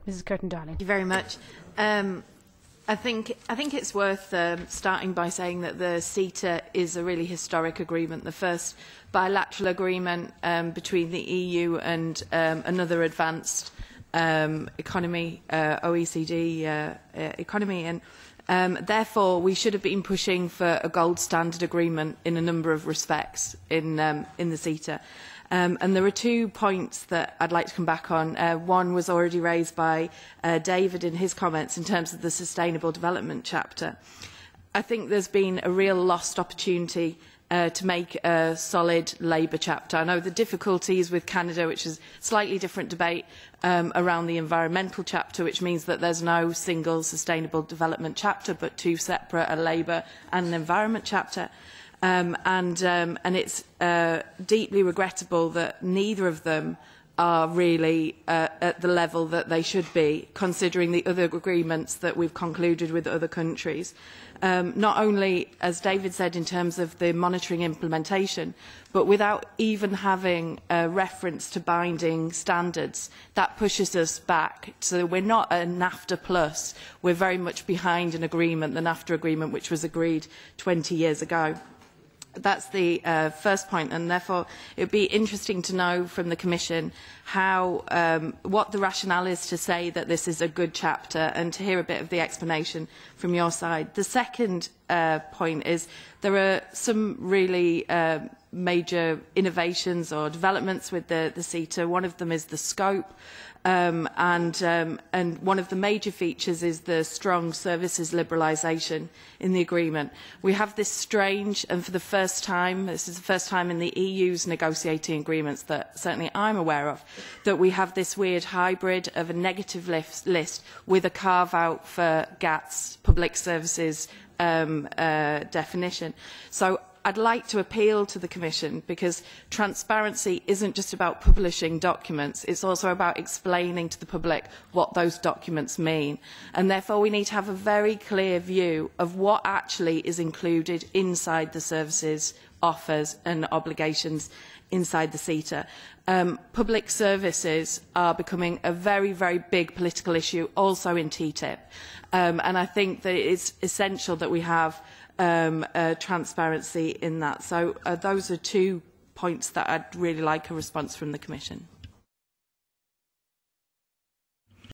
Mrs. Kirton-Darling. Thank you very much. I think it's worth starting by saying that the CETA is a really historic agreement, the first bilateral agreement between the EU and another advanced economy, OECD economy, and therefore we should have been pushing for a gold standard agreement in a number of respects in the CETA. And there are 2 points that I'd like to come back on. One was already raised by David in his comments in terms of the Sustainable Development chapter. I think there's been a real lost opportunity to make a solid labour chapter. I know the difficulties with Canada, which is a slightly different debate around the environmental chapter, which means that there's no single Sustainable Development chapter, but 2 separate, a labour and an environment chapter. And it's deeply regrettable that neither of them are really at the level that they should be, considering the other agreements that we've concluded with other countries. Not only, as David said, in terms of the monitoring implementation, but without even having a reference to binding standards, that pushes us back. So we're not a NAFTA plus, we're very much behind an agreement, the NAFTA agreement, which was agreed 20 years ago. That's the first point, and therefore it would be interesting to know from the Commission what the rationale is to say that this is a good chapter, and to hear a bit of the explanation from your side. The second point is there are some really major innovations or developments with the CETA. One of them is the scope. And one of the major features is the strong services liberalisation in the agreement. We have this strange, and for the first time, this is the first time in the EU's negotiating agreements that certainly I'm aware of, that we have this weird hybrid of a negative list with a carve-out for GATS, public services definition. So I'd like to appeal to the Commission, because transparency isn't just about publishing documents, it's also about explaining to the public what those documents mean. And therefore we need to have a very clear view of what actually is included inside the services, offers and obligations inside the CETA. Public services are becoming a very, very big political issue also in TTIP. And I think that it's essential that we have transparency in that. So those are 2 points that I'd really like a response from the Commission.